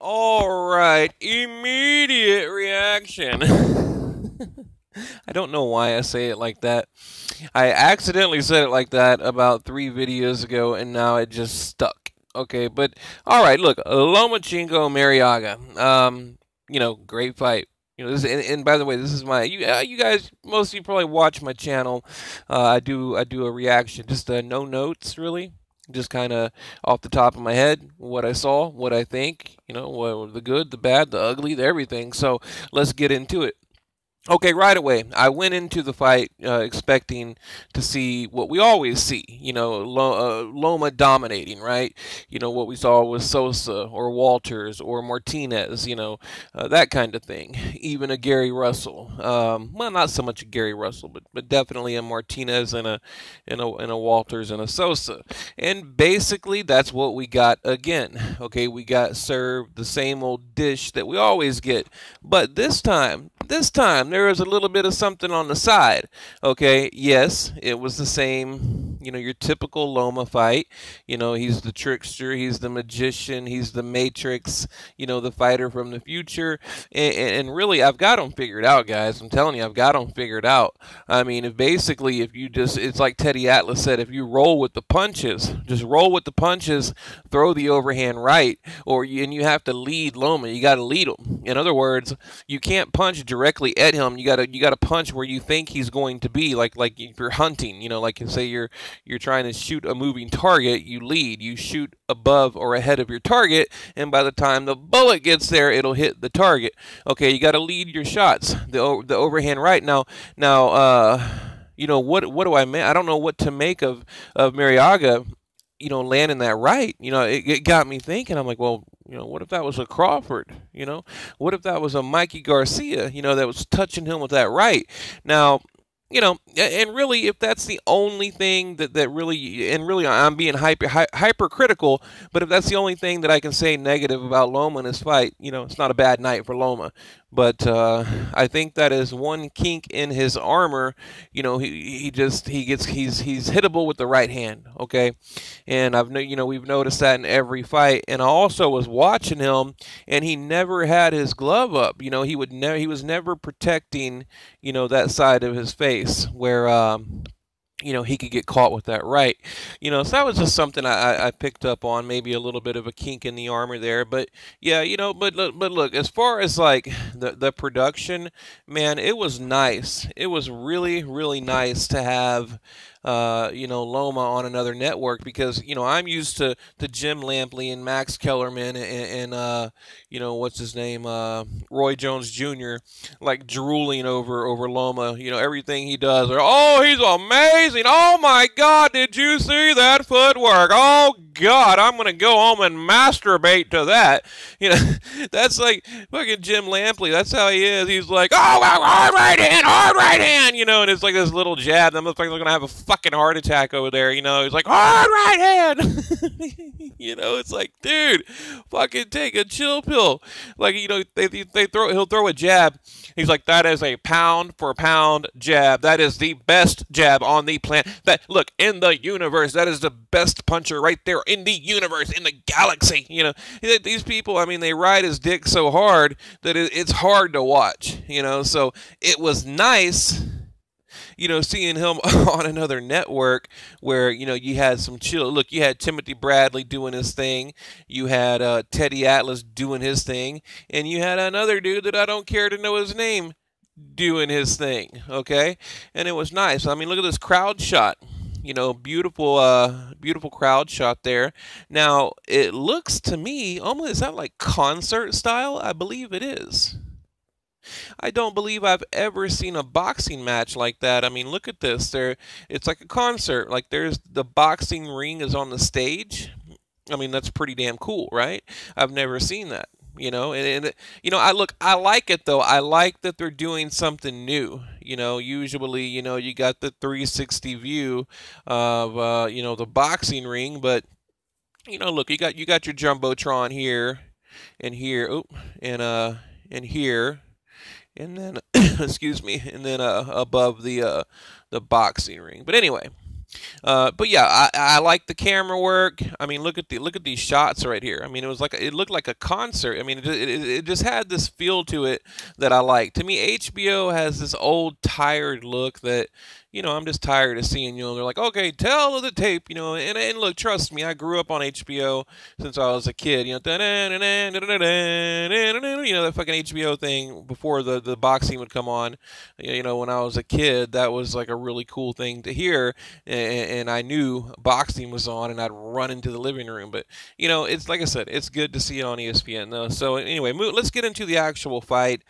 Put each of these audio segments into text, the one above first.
All right, immediate reaction. I don't know why I say it like that. I accidentally said it like that about 3 videos ago, and now it just stuck. Okay, but all right, look, Lomachenko Marriaga. Great fight. And by the way, this is my you guys. Most of you probably watch my channel. I do a reaction, just no notes really, just kind of off the top of my head, what I saw, what I think, what the good, the bad, the ugly, the everything. So let's get into it. Okay, right away, I went into the fight expecting to see what we always see, Loma dominating, right? What we saw was Sosa or Walters or Martinez, that kind of thing. Even a Gary Russell. Well, not so much a Gary Russell, but definitely a Martinez and a Walters and a Sosa. And basically, that's what we got again. Okay, we got served the same old dish that we always get, but this time there was a little bit of something on the side. Okay, yes, it was the same, your typical Loma fight. He's the trickster, he's the magician, he's the Matrix, the fighter from the future. And really, I've got him figured out, guys. I'm telling you, I've got him figured out. I mean, if you just, it's like Teddy Atlas said, if you roll with the punches, just roll with the punches, throw the overhand right, and you have to lead Loma. You got to lead him. In other words, you can't punch directly at him. You gotta punch where you think he's going to be. Like if you're hunting, like say you're trying to shoot a moving target, you lead. You shoot above or ahead of your target, and by the time the bullet gets there, it'll hit the target. Okay, you got to lead your shots. The overhand right. Now, what do I mean? I don't know what to make of Marriaga, landing that right. It got me thinking. I'm like, well, what if that was a Crawford? What if that was a Mikey Garcia, that was touching him with that right? Now, and really, if that's the only thing that really, and really I'm being hypercritical, but if that's the only thing that I can say negative about Loma in this fight, it's not a bad night for Loma. But I think that is one kink in his armor. He's hittable with the right hand. Okay, and we've noticed that in every fight. And I also was watching him, and he never had his glove up. He was never protecting, that side of his face where he could get caught with that right. So that was just something I picked up on, maybe a little bit of a kink in the armor there. But yeah, but look, as far as like the production, man, it was nice. It was really, really nice to have Loma on another network, because I'm used to Jim Lampley and Max Kellerman and what's his name, Roy Jones Jr., like drooling over Loma. Everything he does, oh, he's amazing. Oh my God, did you see that footwork? Oh God, I'm gonna go home and masturbate to that. That's like fucking Jim Lampley. That's how he is. He's like, oh, hard right hand, and it's like this little jab. That motherfucker's gonna have a fucking heart attack over there. He's like, hard right hand. It's like, dude, fucking take a chill pill. Like, he'll throw a jab. He's like, that is a pound for pound jab. That is the best jab on the planet. That, look, in the universe, that is the best puncher right there in the universe, in the galaxy. These people, I mean, they ride his dick so hard that it's hard to watch. So it was nice, seeing him on another network where, you had some chill. Look, you had Timothy Bradley doing his thing. You had Teddy Atlas doing his thing. And you had another dude that I don't care to know his name doing his thing, okay? And it was nice. I mean, look at this crowd shot. Beautiful crowd shot there. Now, it looks to me, almost, is that like concert style? I believe it is. I don't believe I've ever seen a boxing match like that. I mean, look at this. It's like a concert. Like, there's the boxing ring is on the stage. I mean, that's pretty damn cool, right? I've never seen that. I like it though. I like that they're doing something new. Usually, you got the 360 view of the boxing ring, but look, you got your jumbotron here and here, and here. And then, excuse me, and then above the boxing ring. But anyway, But yeah, I like the camera work. I mean, look at these shots right here. I mean, it looked like a concert. I mean, it just had this feel to it that I like. To me, HBO has this old tired look that, I'm just tired of seeing. They're like, okay, tell the tape. And look, trust me, I grew up on HBO since I was a kid. That fucking HBO thing before the boxing would come on. When I was a kid, that was like a really cool thing to hear, and I knew boxing was on, and I'd run into the living room. But it's like I said, it's good to see it on ESPN though. So anyway, let's get into the actual fight.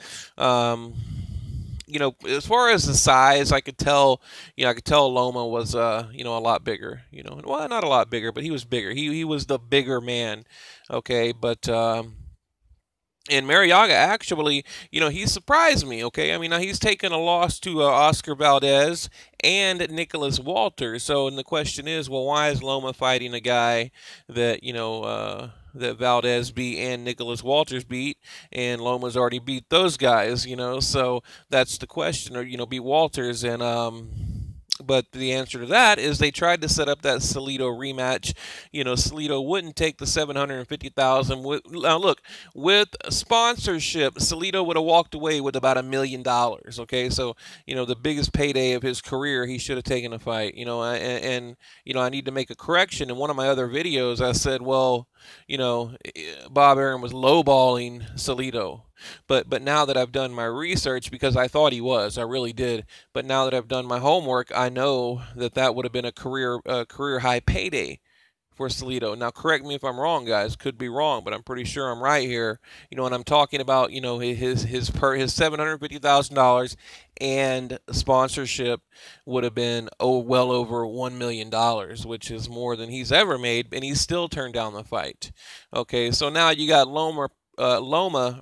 As far as the size, I could tell Loma was, a lot bigger. Well, not a lot bigger, but he was bigger. He was the bigger man. Okay, but. And Marriaga actually, he surprised me. Okay, I mean, now he's taken a loss to Oscar Valdez and Nicholas Walters. So, and the question is, well, why is Loma fighting a guy that that Valdez beat and Nicholas Walters beat, and Loma's already beat those guys? So that's the question, or beat Walters and But the answer to that is they tried to set up that Salido rematch. Salido wouldn't take the $750,000. Now look, with sponsorship, Salido would have walked away with about $1 million. Okay, so the biggest payday of his career, he should have taken a fight. And I need to make a correction. In one of my other videos, I said, well, Bob Arum was lowballing Salido. But now that I've done my research, because I thought he was, I really did. But now that I've done my homework, I know that would have been a career high payday for Salido. Now, correct me if I'm wrong, guys. Could be wrong, but I'm pretty sure I'm right here. And I'm talking about his $750,000 and sponsorship would have been well over $1 million, which is more than he's ever made, and he still turned down the fight. Okay, so now you got Loma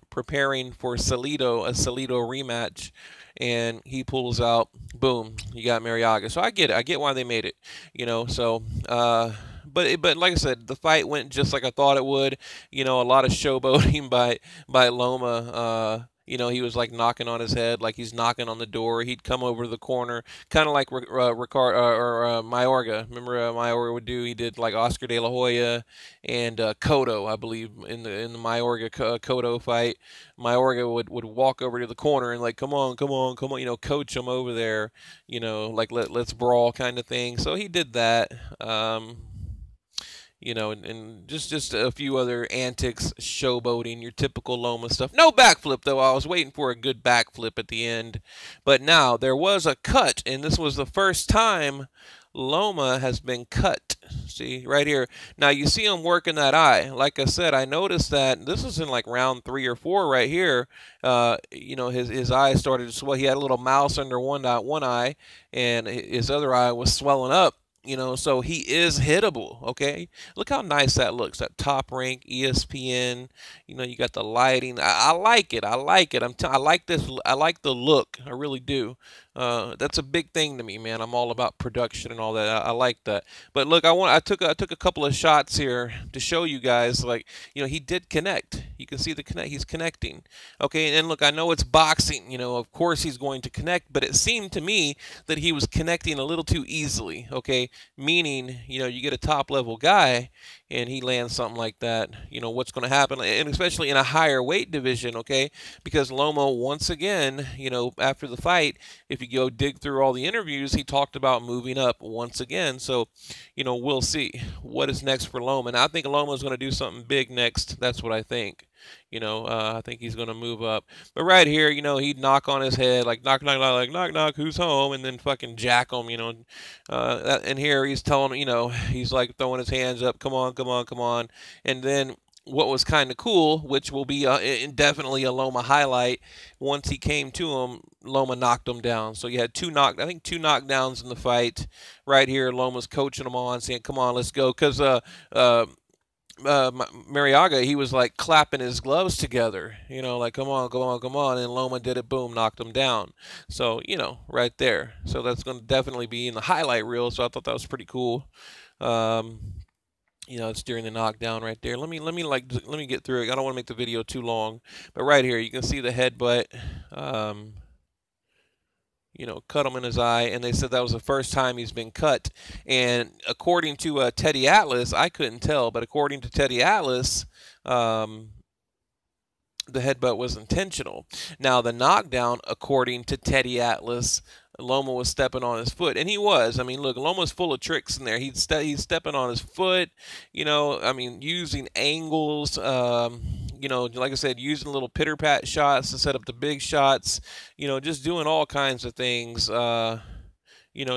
preparing for a Salido rematch, and he pulls out, boom, you got Marriaga. So I get it. I get why they made it, so but like I said, the fight went just like I thought it would. A lot of showboating by Loma. He was like knocking on his head, like he's knocking on the door. He'd come over to the corner, kind of like Mayorga. Remember Mayorga would do? He did like Oscar De La Hoya and Cotto, I believe, in the Mayorga Cotto fight. Mayorga would walk over to the corner and like, come on, coach him over there, like let's brawl kind of thing. So he did that. And just a few other antics, showboating, your typical Loma stuff. No backflip, though. I was waiting for a good backflip at the end. But now, there was a cut, and this was the first time Loma has been cut. See, right here. Now, you see him working that eye. Like I said, I noticed that this was in like round 3 or 4 right here. His eye started to swell. He had a little mouse under one eye, and his other eye was swelling up. So he is hittable, okay? Look how nice that looks. That top rank, ESPN, you got the lighting. I like it. I like it. I like this. I like the look. I really do. That's a big thing to me, man. I'm all about production and all that. I like that. But look, I took a couple of shots here to show you guys, like, he did connect. You can see the connect. He's connecting. Okay, and look, I know it's boxing. Of course he's going to connect, but it seemed to me that he was connecting a little too easily. Okay, meaning, you get a top level guy and he lands something like that, what's going to happen, and especially in a higher weight division, okay? Because Loma, once again, after the fight, if you go dig through all the interviews, he talked about moving up once again. So, we'll see what is next for Loma. And I think Loma is going to do something big next. That's what I think. I think he's going to move up. But right here, he'd knock on his head, like knock, knock, knock, like knock, knock, who's home? And then fucking jack him, and here he's telling, he's like throwing his hands up, come on, come on, come on. And then what was kind of cool, which will be definitely a Loma highlight, once he came to him, Loma knocked him down. So you had two knockdowns in the fight. Right here, Loma's coaching him on, saying, come on, let's go. Because Marriaga, he was like clapping his gloves together, like come on, come on, come on, and Loma did it, boom, knocked him down. So right there. So that's going to definitely be in the highlight reel. So I thought that was pretty cool. It's during the knockdown right there. Let me get through it. I don't want to make the video too long, but right here you can see the headbutt. cut him in his eye, and they said that was the first time he's been cut. And according to Teddy Atlas, I couldn't tell, but according to Teddy Atlas, the headbutt was intentional. Now, the knockdown, according to Teddy Atlas, Loma was stepping on his foot, and he was. I mean, look, Loma's full of tricks in there. He's stepping on his foot, I mean, using angles, like I said, using little pitter-pat shots to set up the big shots, just doing all kinds of things,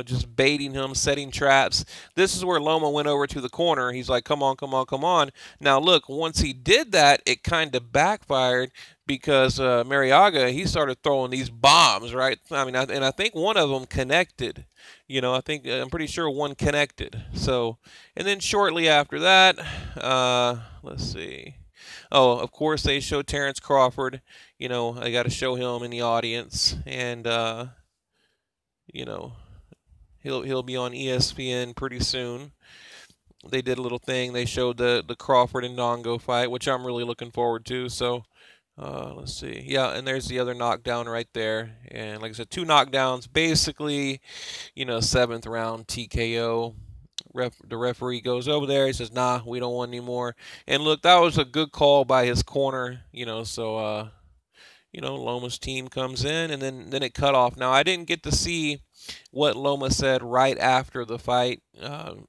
just baiting him, setting traps. This is where Loma went over to the corner. He's like, come on, come on, come on. Now, look, once he did that, it kind of backfired because Marriaga, he started throwing these bombs, right? I mean, and I think one of them connected. I'm pretty sure one connected. So, and then shortly after that, let's see. Oh, of course, they showed Terrence Crawford. I got to show him in the audience. And, he'll be on ESPN pretty soon. They did a little thing. They showed the Crawford and Dongo fight, which I'm really looking forward to. So, let's see. Yeah, and there's the other knockdown right there. And like I said, 2 knockdowns. Basically, 7th round TKO. The referee goes over there. He says, nah, we don't want any more. And look, that was a good call by his corner, so, Loma's team comes in, and then it cut off. Now, I didn't get to see what Loma said right after the fight. Of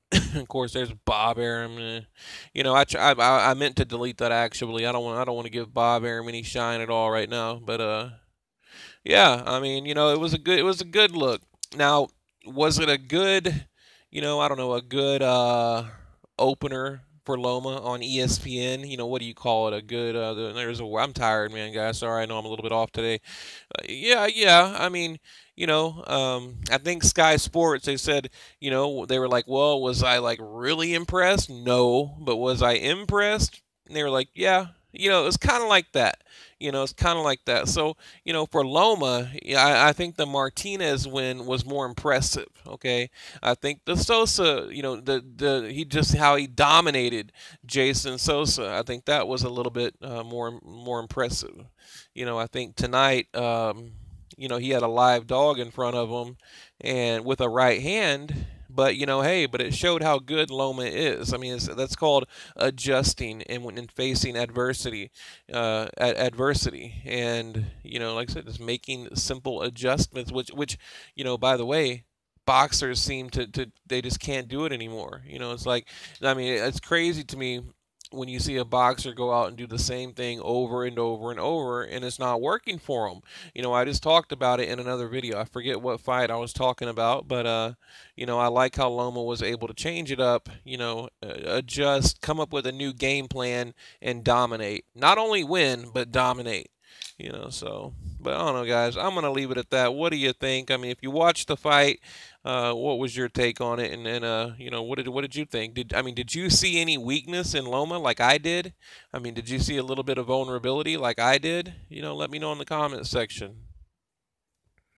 course, there's Bob Arum. I meant to delete that actually. I don't want to give Bob Arum any shine at all right now. But yeah, I mean, it was a good look. Now, was it a good, I don't know, a good opener for Loma on ESPN? What do you call it? A good, I'm tired, man, guys. Sorry, I know I'm a little bit off today. Yeah. I mean, I think Sky Sports, they said, they were like, well, was I like really impressed? No, but was I impressed? And they were like, yeah, it's kind of like that. It's kind of like that. So, for Loma, I think the Martinez win was more impressive. Okay, I think the Sosa, how he dominated Jason Sosa. I think that was a little bit more impressive. I think tonight, he had a live dog in front of him, and with a right hand. But, but it showed how good Loma is. I mean, that's called adjusting and facing adversity. And, like I said, just making simple adjustments, which by the way, boxers seem to they just can't do it anymore. It's like, I mean, it's crazy to me when you see a boxer go out and do the same thing over and over and over, and it's not working for them. I just talked about it in another video. I forget what fight I was talking about, but I like how Loma was able to change it up, adjust, come up with a new game plan, and dominate. Not only win, but dominate. But I don't know, guys. I'm gonna leave it at that. What do you think? I mean, if you watched the fight, what was your take on it? And what did you think? Did you see any weakness in Loma like I did? I mean, did you see a little bit of vulnerability like I did? Let me know in the comments section.